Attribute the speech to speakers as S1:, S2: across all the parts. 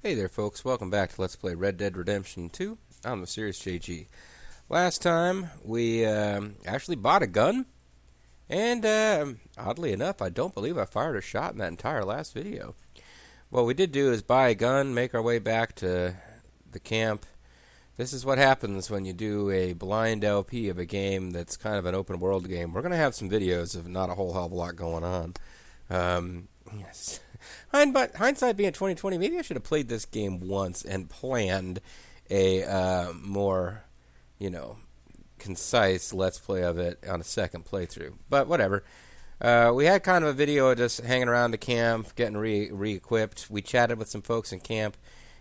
S1: Hey there folks, welcome back to Let's Play Red Dead Redemption 2. I'm the Serious JG. Last time we actually bought a gun, and oddly enough I don't believe I fired a shot in that entire last video. What we did do is buy a gun, make our way back to the camp. This is what happens when you do a blind LP of a game that's kind of an open world game. We're going to have some videos of not a whole hell of a lot going on. Yes. Hindsight being 2020, maybe I should have played this game once and planned a more, concise Let's Play of it on a second playthrough. But whatever. We had kind of a video of just hanging around the camp, getting re-equipped. We chatted with some folks in camp.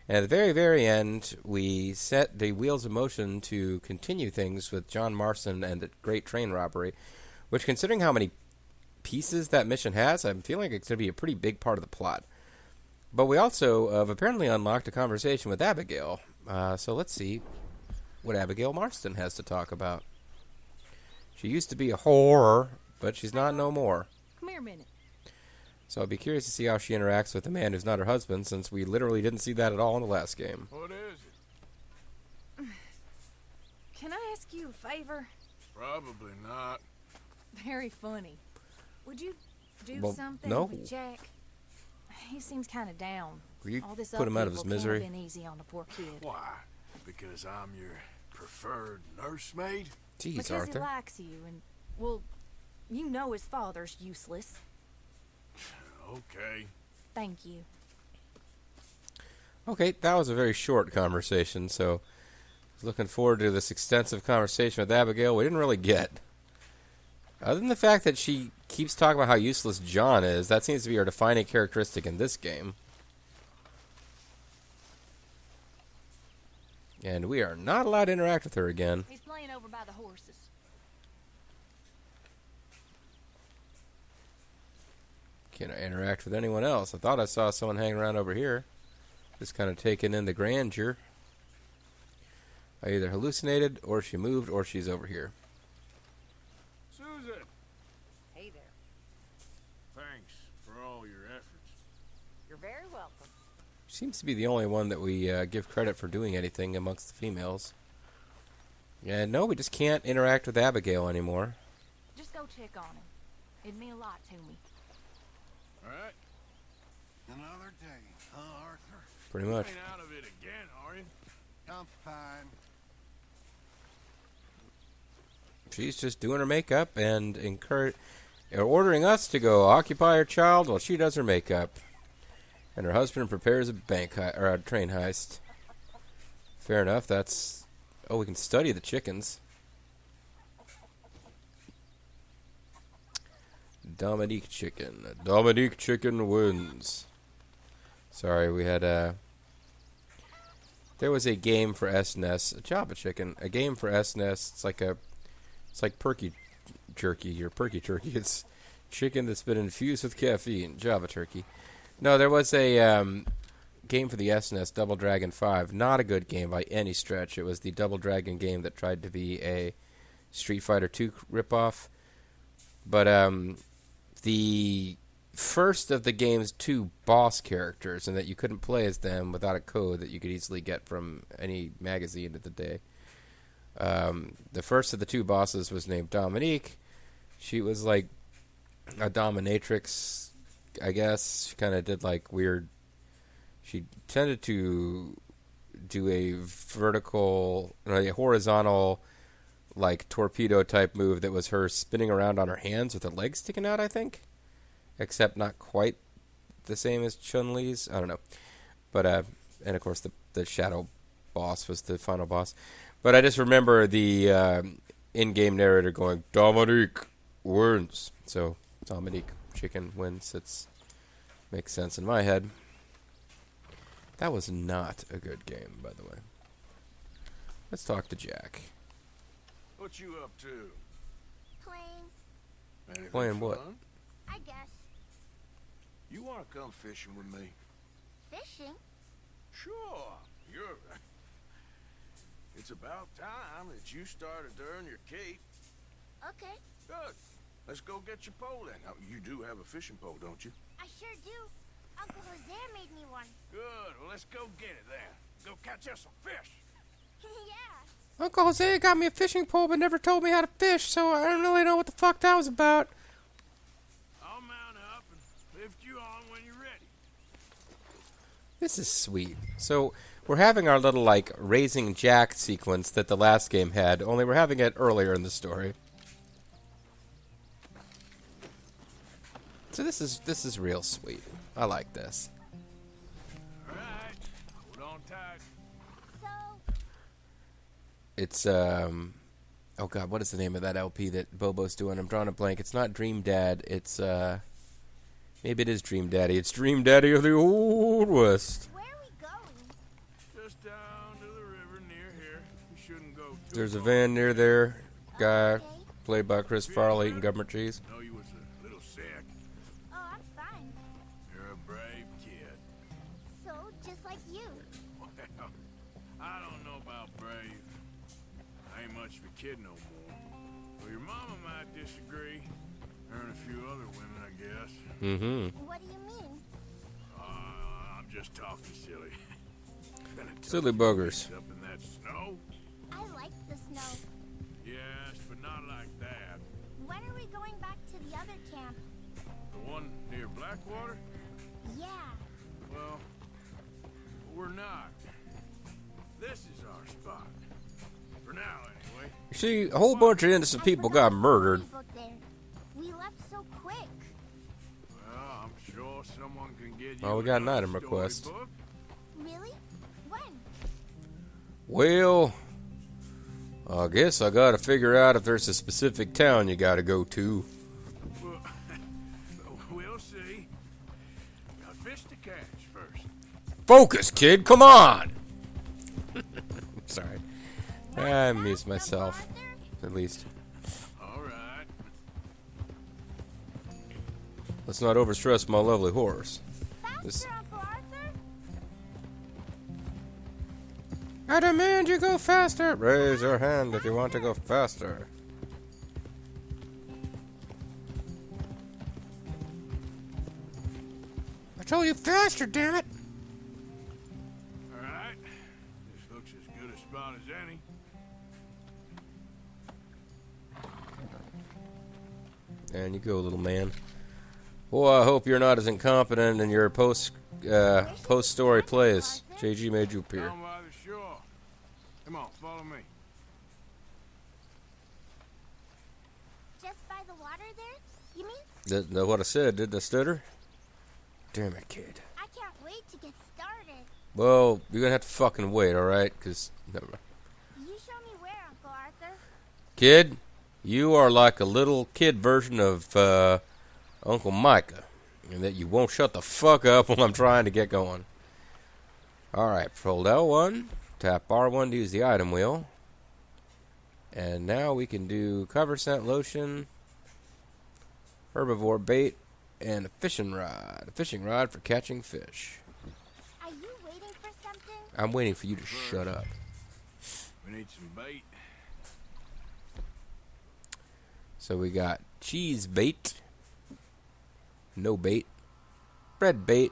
S1: And at the very, very end, we set the wheels in motion to continue things with John Marston and the Great Train Robbery, which, considering how many pieces that mission has, I'm feeling it's going to be a pretty big part of the plot. But we also have apparently unlocked a conversation with Abigail. So let's see what Abigail Marston has to talk about. She used to be a whore, but she's not no more.
S2: Come here a minute.
S1: So I'll be curious to see how she interacts with a man who's not her husband, since we literally didn't see that at all in the last game.
S3: What is it?
S2: Can I ask you a favor?
S3: Probably not.
S2: Very funny. Would you do
S1: Well,
S2: something
S1: no.
S2: with Jack? He seems kind of down.
S1: Will you
S2: All this
S1: put him out of his
S2: upheaval
S1: misery?
S2: can't have been easy on the poor kid.
S3: Why? Because I'm your preferred nursemaid?
S1: Jeez,
S2: Because
S1: Arthur.
S2: he likes you, and, well, you know his father's useless.
S3: Okay.
S2: Thank you.
S1: Okay, that was a very short conversation, so I was looking forward to this extensive conversation with Abigail we didn't really get. Other than the fact that she keeps talking about how useless John is, that seems to be her defining characteristic in this game. And we are not allowed to interact with her again.
S2: He's playing over by the horses.
S1: Can't interact with anyone else. I thought I saw someone hanging around over here. Just kind of taking in the grandeur. I either hallucinated, or she moved, or she's over here.
S3: Susan!
S2: Hey there.
S3: Thanks for all your efforts.
S2: You're very welcome.
S1: She seems to be the only one that we give credit for doing anything amongst the females. Yeah, no, we just can't interact with Abigail anymore.
S2: Just go check on him. It'd mean a lot to me.
S3: Alright?
S4: Another day, huh, Arthur?
S1: Pretty much.
S3: Ain't out of it again, are you?
S4: I'm fine.
S1: She's just doing her makeup and ordering us to go occupy her child while she does her makeup. And her husband prepares a or a train heist. Fair enough. That's... Oh, we can study the chickens. Dominique chicken. Dominique chicken wins. Sorry, we had there was a game for SNES, a Java chicken, a game for SNES. It's like perky jerky or perky turkey. It's chicken that's been infused with caffeine. Java turkey. No, there was a game for the SNES, Double Dragon 5. Not a good game by any stretch. It was the Double Dragon game that tried to be a Street Fighter 2 ripoff. But the first of the game's two boss characters, and that you couldn't play as them without a code that you could easily get from any magazine of the day. The first of the two bosses was named Dominique. She was like a dominatrix, I guess. She kind of did like weird... She tended to do a a horizontal, like torpedo type move that was her spinning around on her hands with her legs sticking out, I think. Except not quite the same as Chun-Li's. I don't know. But, and of course the shadow boss was the final boss. But I just remember the in-game narrator going, Dominique wins. So, Dominique chicken wins. Makes sense in my head. That was not a good game, by the way. Let's talk to Jack.
S3: What you up to?
S5: Playing,
S3: Anything
S1: Playing what?
S3: fun?
S5: I guess.
S3: You want to come fishing with me?
S5: Fishing?
S3: Sure. It's about time that you started to earn your keep.
S5: Okay,
S3: Good. Let's go get your pole then. Now, you do have a fishing pole, don't you?
S5: I sure do. Uncle Jose made me one.
S3: Good. Well, let's go get it then. Go catch us some fish.
S5: Yeah.
S1: Uncle Jose got me a fishing pole but never told me how to fish, so I don't really know what the fuck that was about.
S3: I'll mount up and lift you on when you're ready.
S1: This is sweet. So we're having our little like raising Jack sequence that the last game had, only we're having it earlier in the story. So this is real sweet. I like this.
S3: All right. Hold on tight.
S5: So,
S1: It's oh god, what is the name of that LP that Bobo's doing? I'm drawing a blank. It's not Dream Dad. It's maybe it is Dream Daddy. It's Dream Daddy of the Old West.
S5: where are we going?
S3: Just down to the river near here. You shouldn't go too
S1: There's a
S3: far.
S1: van near there. Guy
S5: Okay.
S1: played by Chris Farley eating government cheese.
S3: Know you was a little sick.
S5: Oh, I'm fine.
S3: You're a brave kid.
S5: So, just like you.
S3: Well, I don't know about brave. I ain't much of a kid no more. Well, your mama might disagree. Her and a few other women, I guess.
S1: Mm-hmm.
S5: What do you mean?
S3: I'm just talking silly. Been a tough
S1: Silly
S3: few
S1: buggers.
S3: weeks up in that snow.
S5: I like the snow.
S3: Yes, but not like that.
S5: When are we going back to the other camp?
S3: The one near Blackwater?
S5: Yeah.
S3: Well, we're not. This is our spot. For now, anyway.
S1: You see, a whole bunch of innocent people got murdered.
S5: We left so quick.
S3: Well, I'm sure someone can get you
S1: Oh, we got an
S3: another
S1: item request.
S3: storybook.
S5: Really? When?
S1: Well, I guess I gotta figure out if there's a specific town you gotta go to.
S3: Well, we'll see. Got fish to catch first.
S1: Focus, kid, come on! Sorry. I amused myself, at least.
S3: All right.
S1: Let's not overstress my lovely horse. This-
S5: Faster, Uncle Arthur.
S1: I demand you go faster! Raise your hand if you want to go faster. I told you faster, damn it!
S3: All right. This looks as good a spot as any.
S1: And you go, little man. Boy, I hope you're not as incompetent in your post-story plays. JG made you appear.
S3: Down by the shore. Come on, follow me.
S5: Just by the water there? You mean?
S1: That what I said, did I stutter? Damn it, kid.
S5: I can't wait to get started.
S1: Well, you're gonna have to fucking wait, alright? Because, never mind.
S5: You show me where, Uncle Arthur.
S1: Kid, you are like a little kid version of Uncle Micah, and that you won't shut the fuck up when I'm trying to get going. Alright, fold L1, tap R1 to use the item wheel, and now we can do cover scent lotion, herbivore bait, and a fishing rod. A fishing rod for catching fish.
S5: Are you waiting for something?
S1: I'm waiting for you to shut up.
S3: We need some bait.
S1: So we got cheese bait, no bait, bread bait.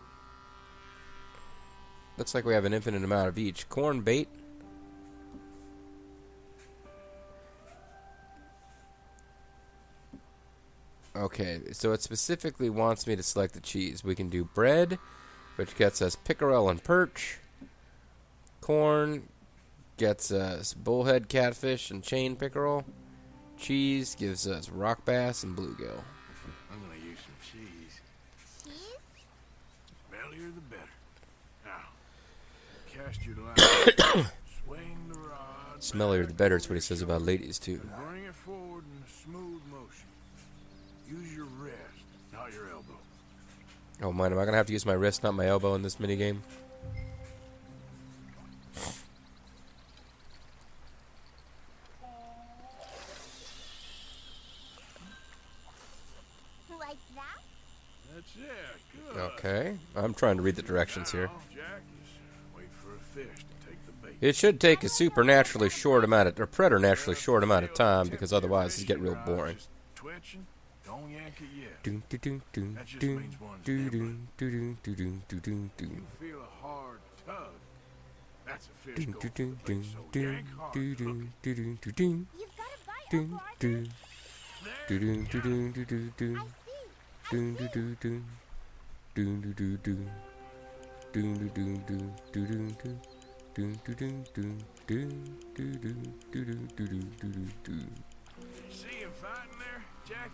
S1: Looks like we have an infinite amount of each. Corn bait. Okay, so it specifically wants me to select the cheese. We can do bread, which gets us pickerel and perch. Corn gets us bullhead catfish and chain pickerel. Cheese gives us rock bass and bluegill.
S3: I'm gonna use some cheese.
S5: Cheese?
S3: Smellier the better. Now, cast your line. Swing the rod.
S1: Smellier the
S3: back
S1: better is what he says about ladies, too.
S3: and bring it forward in a smooth motion. Use your wrist, not your elbow.
S1: Oh, mind, am I going to have to use my wrist, not my elbow in this minigame?
S5: Like that?
S3: That's it. Good.
S1: Okay, I'm trying to read the directions here.
S3: Now, Jack is wait for a fish to take the bait.
S1: It should take a supernaturally short amount of, or preternaturally short amount of time, because otherwise it'd get real boring.
S3: Just twitching. Don't yank it yet.
S1: Doom, doom, doom,
S3: That just
S1: doom,
S3: means one's
S1: doom,
S3: never-
S1: doom, doom, doom, doom, doom, doom.
S3: You feel a hard tug. That's a fish going for the bait, so yank hard. Hook it.
S5: You've got a bite, Uncle Arthur.
S3: There you go. See him fighting there, Jack?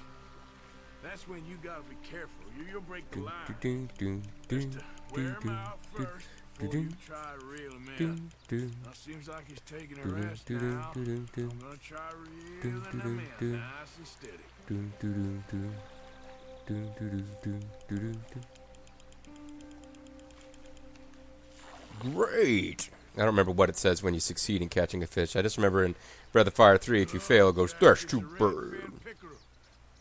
S3: That's when you gotta be careful. You'll break the line. Just to wear him out first before you try to reel him in. Now seems like he's taking a rest now. I'm gonna try reeling him in nice and steady.
S1: Great. I don't remember what it says when you succeed in catching a fish. I just remember in Breath of Fire 3, if you fail, it goes, "That's too bad."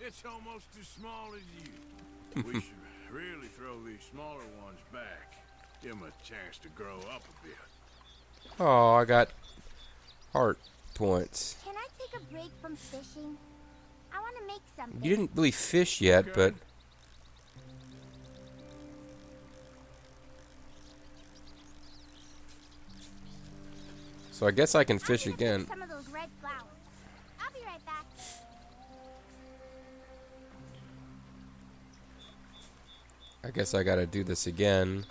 S3: It's almost as small as you. We should really throw these smaller ones back. Give them a chance to grow up a bit.
S1: Oh, I got heart points.
S5: Can I take a break from fishing? I want to make something.
S1: You didn't really fish yet, but... So I guess I can fish
S5: I'm gonna
S1: again.
S5: pick some of those red flowers. I'll be right back.
S1: I guess I gotta do this again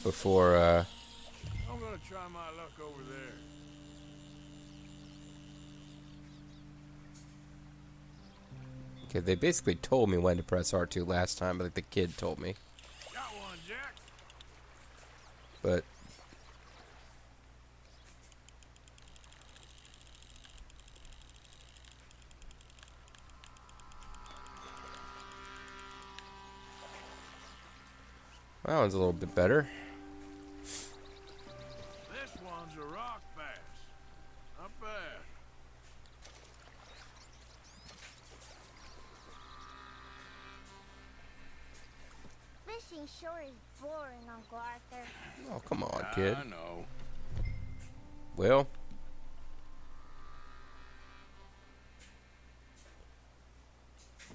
S1: before,
S3: I'm gonna try my luck over there.
S1: Okay, they basically told me when to press R2 last time, but like the kid told me.
S3: Got one, Jack.
S1: But that one's a little bit better.
S3: This one's a rock bass. Not bad.
S5: Fishing sure is boring, Uncle Arthur.
S1: Oh, come on, kid.
S3: I know.
S1: Well,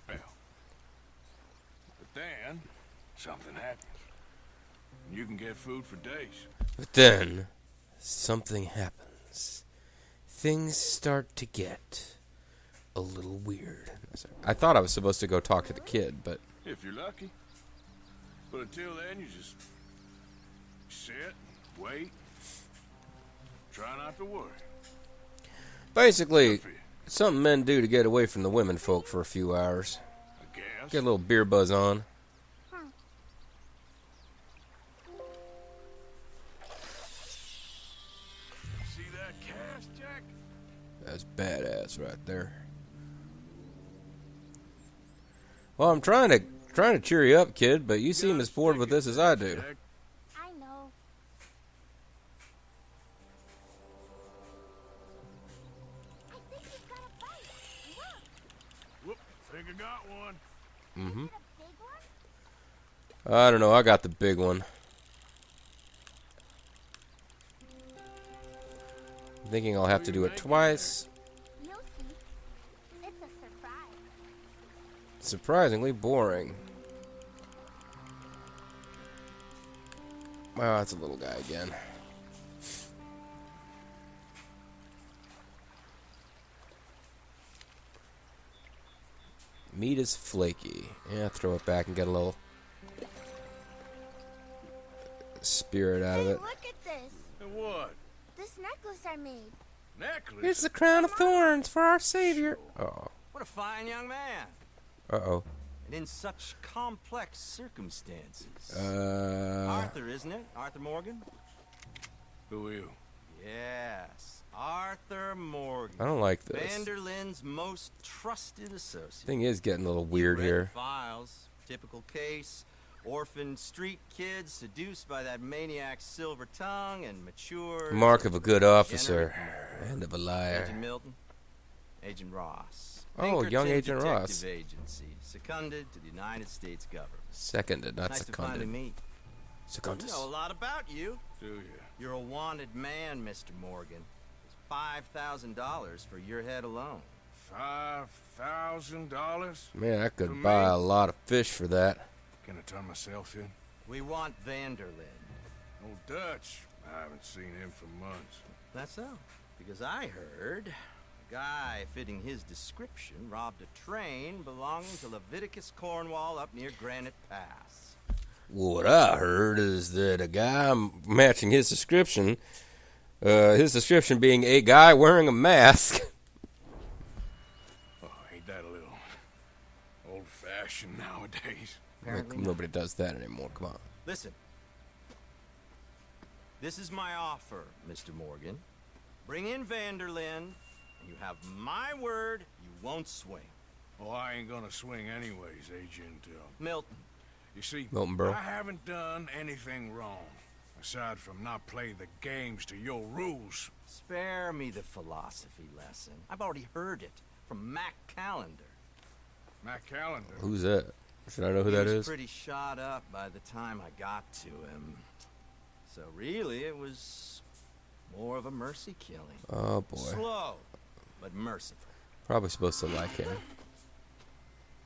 S3: Well. But then, something happens. You can get food for days.
S1: but then something happens. Things start to get a little weird. I thought I was supposed to go talk to the kid, but
S3: If you're lucky. But until then, you just sit, wait, try not to worry.
S1: basically,
S3: Good for you,
S1: it's something men do to get away from the women folk for a few hours.
S3: I guess.
S1: Get a little beer buzz on.
S3: See that cast, Jack?
S1: That's badass right there. Well, I'm trying to cheer you up, kid, but you seem as bored with this as I do.
S3: Jack.
S5: I know. I think he's got a bite. Look,
S3: Whoop, think I got one.
S1: Mm-hmm.
S5: is it a big one?
S1: I don't know. I got the big one. I'm thinking I'll have to do it twice.
S5: You'll see. It's a surprise.
S1: Surprisingly boring. Wow, that's a little guy again. Meat is flaky. Yeah, throw it back and get a little spirit out of
S5: Hey,
S1: it.
S5: look at this.
S3: And what?
S5: This necklace I made.
S3: Necklace?
S1: It's the crown of thorns for our savior. Uh-oh.
S6: What a fine young man.
S1: Uh-oh.
S6: And in such complex circumstances.
S1: Uh,
S6: Arthur, isn't it? Arthur Morgan?
S3: Who are you?
S6: Yes. Arthur Morgan.
S1: I don't like this.
S6: Vanderlyn's most trusted associate.
S1: Thing is getting a little weird
S6: Read
S1: here.
S6: the files. Typical case. Orphaned street kids seduced by that maniac's silver tongue and mature.
S1: Mark of a good officer.
S6: Degenerate
S1: And of a
S6: Agent
S1: liar.
S6: Milton. Agent Ross.
S1: Oh,
S6: Pinkerton
S1: young Agent
S6: Detective
S1: Ross.
S6: Agency. Seconded to the United States government.
S1: Seconded, not
S6: Nice to finally
S1: seconded.
S6: meet. We
S1: Secondus.
S6: know a lot about you.
S3: Do you?
S6: You're a wanted man, Mr. Morgan. It's $5,000 for your head alone.
S3: $5,000?
S1: Man, I
S3: For
S1: could
S3: me?
S1: buy a lot of fish for that.
S3: Can I turn myself in?
S6: We want Vanderlyn.
S3: Old Dutch. I haven't seen him for months.
S6: That's so. Because I heard a guy fitting his description robbed a train belonging to Leviticus Cornwall up near Granite Pass.
S1: What I heard is that a guy matching his description being a guy wearing a mask.
S3: Oh, ain't that a little old-fashioned nowadays?
S6: Apparently
S1: Like, nobody does that anymore. Come on.
S6: Listen. This is my offer, Mr. Morgan. Bring in Vanderlyn, and you have my word you won't swing.
S3: Oh, I ain't gonna swing anyways, Agent.
S6: Milton.
S3: You see,
S1: Milton Berle.
S3: I haven't done anything wrong, aside from not playing the games to your rules.
S6: Spare me the philosophy lesson. I've already heard it from Mac Callender.
S3: Matt Callender.
S1: Who's that? Should I know who
S6: He
S1: that
S6: was
S1: is?
S6: pretty shot up by the time I got to him. So really, it was more of a mercy killing.
S1: Oh boy.
S6: Slow, but merciful.
S1: Probably supposed to like him.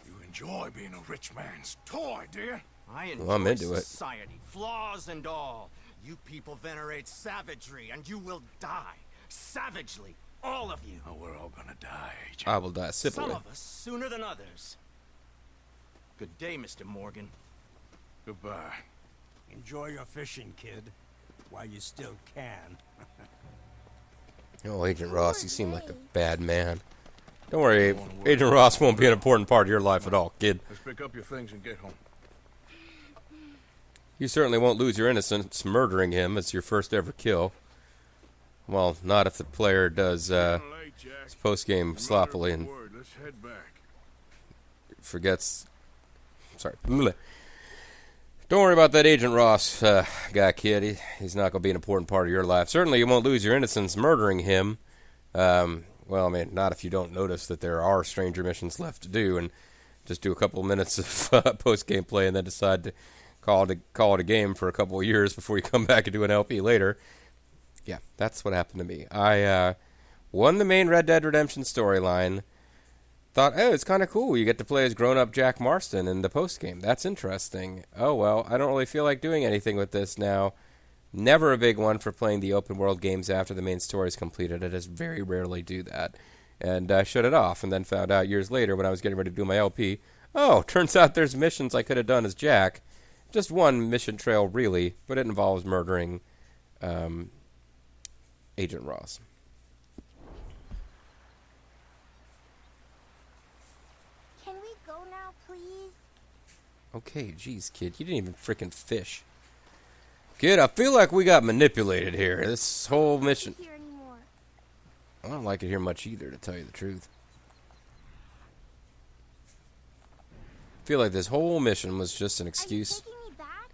S3: You enjoy being a rich man's toy, dear.
S6: I enjoy
S1: Well, I'm into it.
S6: society, flaws and all. You people venerate savagery, and you will die. Savagely, all of you.
S3: Oh, we're all gonna die, Agent.
S1: I will die
S6: Some
S1: civilly.
S6: of us sooner than others. Good day, Mr. Morgan.
S3: Goodbye.
S7: Enjoy your fishing, kid, while you still can.
S1: Oh, Agent Ross, you seem like a bad man. Don't worry, Agent Ross won't be an important part of your life at all, kid.
S3: Let's pick up your things and get home.
S1: You certainly won't lose your innocence murdering him as your first ever kill. Well, not if the player does
S3: Getting late, Jack.
S1: his post-game sloppily and
S3: Word. Let's head back.
S1: forgets... Sorry. Blech. Don't worry about that Agent Ross guy, kid. He's not going to be an important part of your life. Certainly you won't lose your innocence murdering him. Well, I mean, not if you don't notice that there are stranger missions left to do and just do a couple of minutes of post-game play and then decide to call it a game for a couple of years before you come back and do an LP later. Yeah, that's what happened to me. I won the main Red Dead Redemption storyline. Thought, oh, it's kind of cool. You get to play as grown-up Jack Marston in the post-game. That's interesting. Oh, well, I don't really feel like doing anything with this now. Never a big one for playing the open-world games after the main story is completed. I just very rarely do that. And I shut it off and then found out years later when I was getting ready to do my LP, oh, turns out there's missions I could have done as Jack. Just one mission trail, really, but it involves murdering Agent Ross.
S5: Can we go now, please?
S1: Okay, geez, kid, you didn't even frickin' fish. Kid, I feel like we got manipulated here. This whole mission...
S5: Here anymore.
S1: I don't like it here much either, to tell you the truth. I feel like this whole mission was just an
S5: Are you
S1: excuse.
S5: taking me back?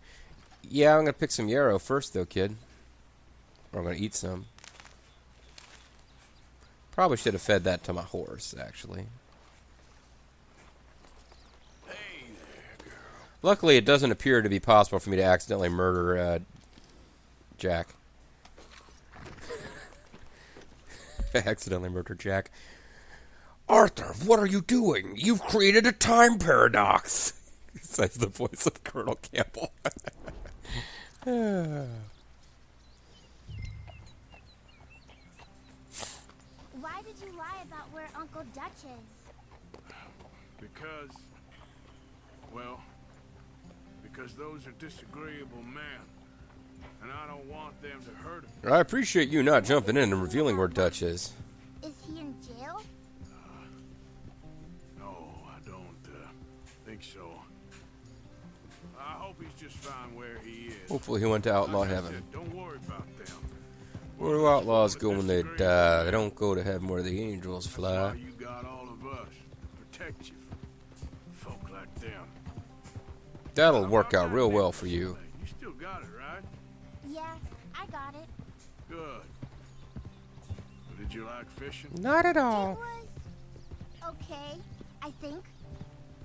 S1: Yeah, I'm gonna pick some yarrow first, though, kid. Or I'm gonna eat some. Probably should have fed that to my horse, actually.
S3: Hey there, girl.
S1: Luckily, it doesn't appear to be possible for me to accidentally murder Jack. Accidentally murder Jack. Arthur, what are you doing? You've created a time paradox. Says the voice of Colonel Campbell.
S5: Why did you lie about where Uncle Dutch is?
S3: Because, well, because those are disagreeable men, and I don't want them to hurt him.
S1: I appreciate you not jumping in and revealing where Dutch is.
S5: Is he in jail?
S3: No, I don't think so. I hope he's just fine where he is.
S1: Hopefully he went to outlaw
S3: Like I
S1: heaven.
S3: said, don't worry about them.
S1: Where do outlaws go when they die? They don't go to heaven where the angels
S3: That's
S1: fly.
S3: why you got all of us to protect you from folk like them.
S1: That'll
S3: How
S1: work
S3: about
S1: out
S3: that
S1: real well
S3: necklace
S1: for
S3: you
S1: you.
S3: made? You still got it, right?
S5: Yeah, I got it.
S3: Good. Well, did you like fishing?
S1: Not at
S5: It
S1: all.
S5: was okay, I think.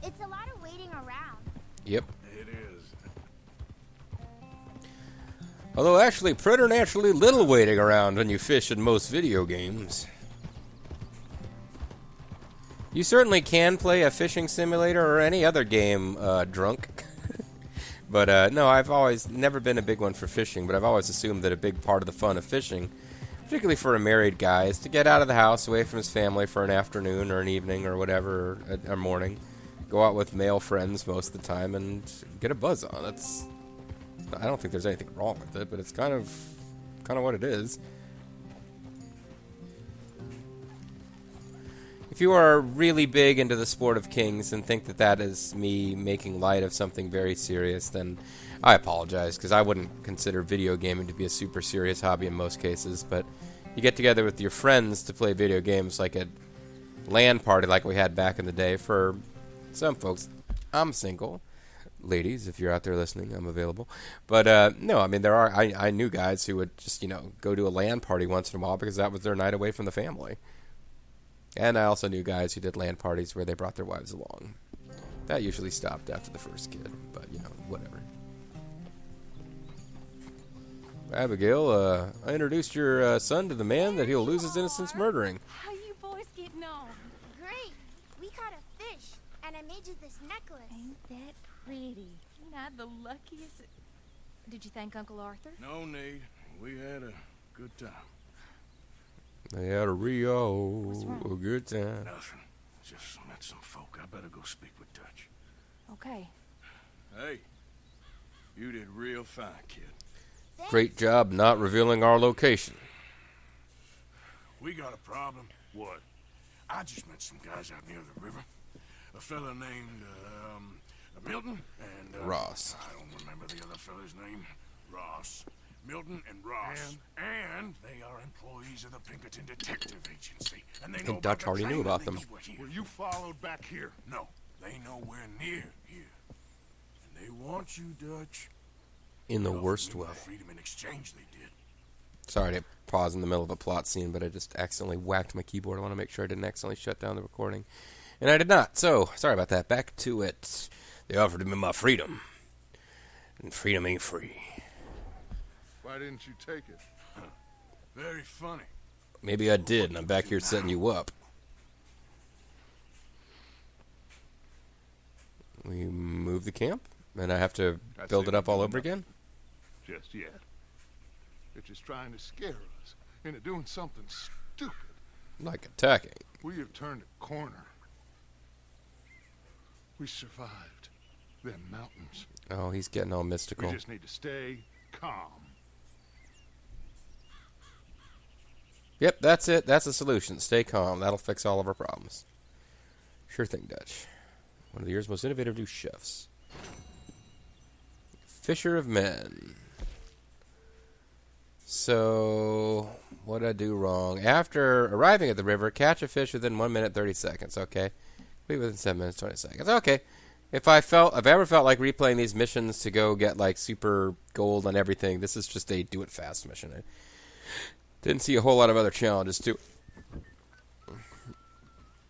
S5: It's a lot of waiting around.
S1: Yep.
S3: It is.
S1: Although actually preternaturally little waiting around when you fish in most video games. You certainly can play a fishing simulator or any other game drunk. But no, I've always never been a big one for fishing, but I've always assumed that a big part of the fun of fishing, particularly for a married guy, is to get out of the house, away from his family for an afternoon or an evening or whatever, or a morning. Go out with male friends most of the time and get a buzz on. I don't think there's anything wrong with it, but it's kind of what it is. If you are really big into the sport of kings and think that that is me making light of something very serious, then I apologize, because I wouldn't consider video gaming to be a super serious hobby in most cases. But you get together with your friends to play video games like a LAN party like we had back in the day. For some folks, I'm single. Ladies, if you're out there listening, I'm available. But no, I mean, I knew guys who would just, go to a LAN party once in a while because that was their night away from the family. And I also knew guys who did LAN parties where they brought their wives along. That usually stopped after the first kid, but, whatever. Abigail, I introduced your son to the man that he'll lose his innocence murdering.
S2: How you boys getting on?
S5: Great. We caught a fish, and I made you this necklace.
S2: Ain't that pretty? Ain't I the luckiest? Did you thank Uncle Arthur?
S3: No need. We had a good time.
S1: They had a a good time.
S3: Nothing. Just met some folk. I better go speak with Dutch.
S2: Okay.
S3: Hey, you did real fine, kid.
S5: Thanks.
S1: Great job not revealing our location.
S3: We got a problem. What? I just met some guys out near the river. A fella named, Milton and,
S1: Ross.
S3: I don't remember the other fella's name. Ross. Milton and Ross. And they are employees of the Pinkerton Detective Agency. And they know
S1: Dutch
S3: about the
S1: already knew
S3: train
S1: about
S3: and
S1: them.
S3: they were here. Were you followed back here? No. They nowhere near here. And they want you, Dutch.
S1: In the
S3: They offered
S1: worst
S3: me
S1: way.
S3: my freedom in exchange, they did.
S1: Sorry to pause in the middle of a plot scene, but I just accidentally whacked my keyboard. I want to make sure I didn't accidentally shut down the recording. And I did not. So, sorry about that. Back to it. They offered me my freedom. And freedom ain't free.
S8: Why didn't you take it?
S3: Very funny.
S1: Maybe I did, and I'm back here setting you up. We move the camp, and I have to
S8: I'd
S1: build
S8: say
S1: it up
S8: we
S1: all
S8: do
S1: over
S8: nothing.
S1: again?
S8: Just yet. They're just trying to scare us into doing something stupid.
S1: Like attacking.
S8: We have turned a corner. We survived them mountains.
S1: Oh, he's getting all
S8: We
S1: mystical.
S8: just need to stay calm.
S1: Yep, that's it. That's the solution. Stay calm. That'll fix all of our problems. Sure thing, Dutch. One of the year's most innovative new chefs. Fisher of Men. So, what did I do wrong? After arriving at the river, catch a fish within 1 minute 30 seconds. Okay. Wait within 7 minutes 20 seconds. Okay. If I've ever felt like replaying these missions to go get like super gold on everything, this is just a do it fast mission. I didn't see a whole lot of other challenges too.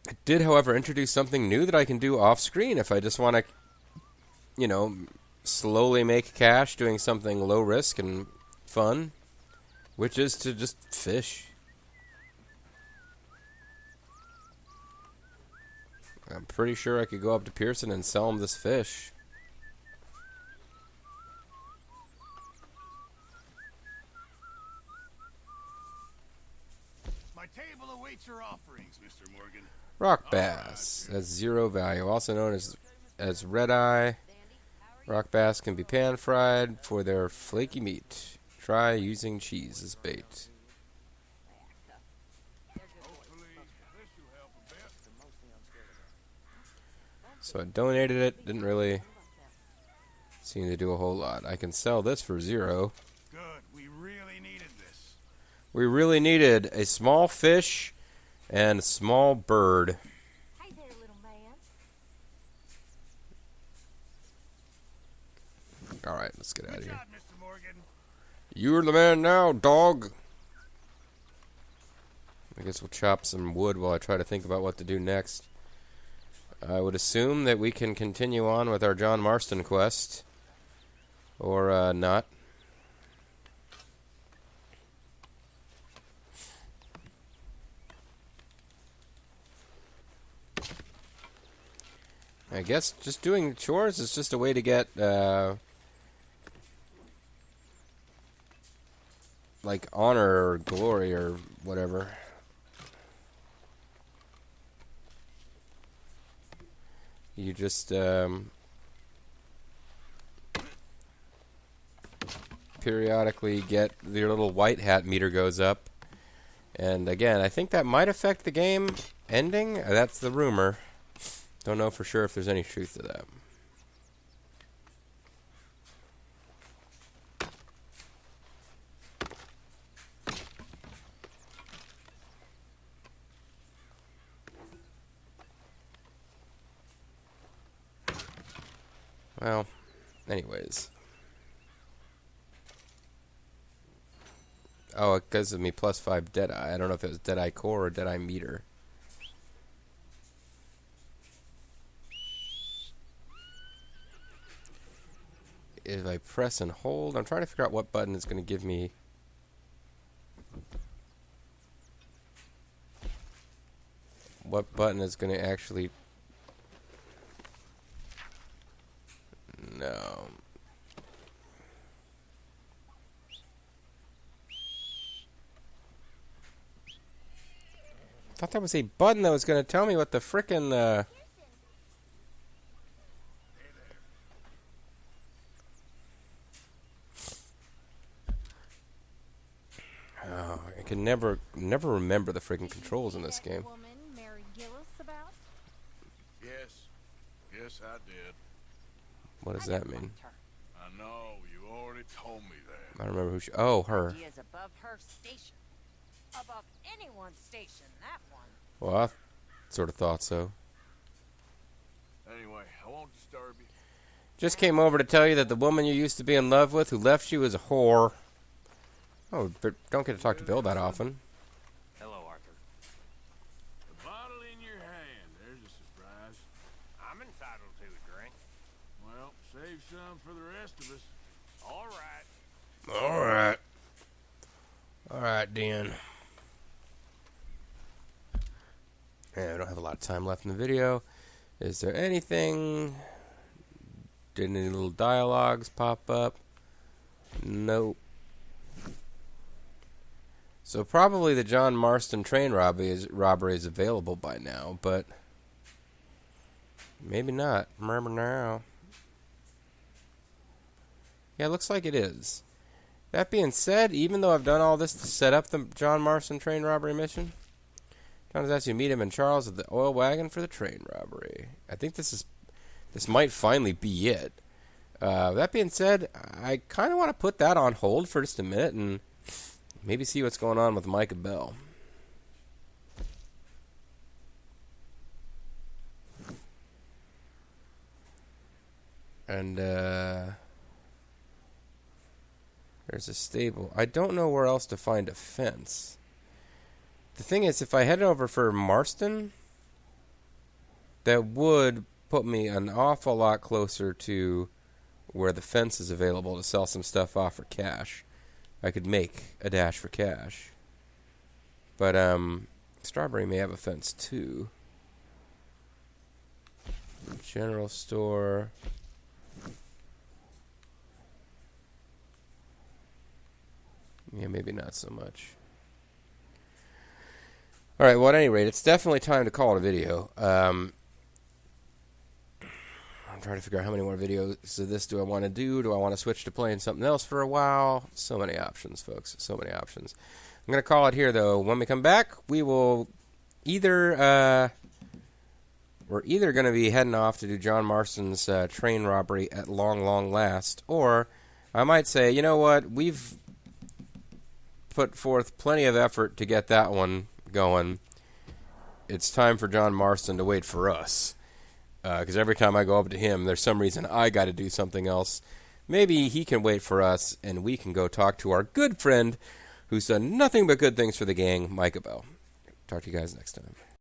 S1: It did, however, introduce something new that I can do off screen if I just want to, slowly make cash doing something low risk and fun, which is to just fish. I'm pretty sure I could go up to Pearson and sell him this fish.
S3: My table awaits your offerings, Mr. Morgan.
S1: Rock bass has 0 value, also known as red eye. Rock bass can be pan fried for their flaky meat. Try using cheese as bait. So I donated it. Didn't really seem to do a whole lot. I can sell this for 0.
S3: Good. We really needed this.
S1: We really needed a small fish and a small bird.
S5: Hey there, little man.
S1: Alright, let's get out of
S3: Good
S1: here.
S3: job, Mr. Morgan.
S1: You're the man now, dog. I guess we'll chop some wood while I try to think about what to do next. I would assume that we can continue on with our John Marston quest. Or not. I guess just doing chores is just a way to get like honor or glory or whatever. You just periodically get your little white hat meter goes up. And again, I think that might affect the game ending. That's the rumor. Don't know for sure if there's any truth to that. Well, anyways. Oh, it gives me +5 Deadeye. I don't know if it was Deadeye Core or Deadeye Meter. If I press and hold, I'm trying to figure out what button is going to give me. What button is going to actually. No. I thought there was a button that was going to tell me what the frickin' Oh, I can never remember the freaking controls in this game.
S5: Woman, Mary Gillis, about?
S3: Yes, I did.
S1: What does that mean?
S3: I know, you already told me that.
S1: I don't remember who she. Oh, her.
S9: She is above her station. Above anyone's station, that one.
S1: Well, I sort of thought so.
S3: Anyway, I won't disturb you.
S1: Just came over to tell you that the woman you used to be in love with who left you is a whore. Oh, but don't get to talk to Bill that often.
S6: Hello, Arthur.
S3: The bottle in your hand. There's a surprise.
S7: I'm entitled to a drink.
S3: Well, save some for the rest of us.
S7: All right.
S1: Alright. Alright, Dan. Yeah, I don't have a lot of time left in the video. Is there anything? Did any little dialogues pop up? Nope. So probably the John Marston train robbery is available by now, but maybe not. Remember now. Yeah, it looks like it is. That being said, even though I've done all this to set up the John Marston train robbery mission, John has asked you to meet him and Charles at the oil wagon for the train robbery. I think this might finally be it. That being said, I kind of want to put that on hold for just a minute and maybe see what's going on with Micah Bell. And there's a stable. I don't know where else to find a fence. The thing is, if I head over for Marston, that would put me an awful lot closer to where the fence is available to sell some stuff off for cash. I could make a dash for cash. But Strawberry may have a fence too. General store. Yeah, maybe not so much. Alright, well, at any rate, it's definitely time to call it a video. I'm trying to figure out how many more videos of this do I want to do. Do I want to switch to playing something else for a while? So many options, folks. So many options. I'm going to call it here, though. When we come back, we will either... we're either going to be heading off to do John Marston's train robbery at long last, or I might say, you know what, we've put forth plenty of effort to get that one going. It's time for John Marston to wait for us. Because every time I go up to him, there's some reason I got to do something else. Maybe he can wait for us, and we can go talk to our good friend who's done nothing but good things for the gang, Micah Bell. Talk to you guys next time.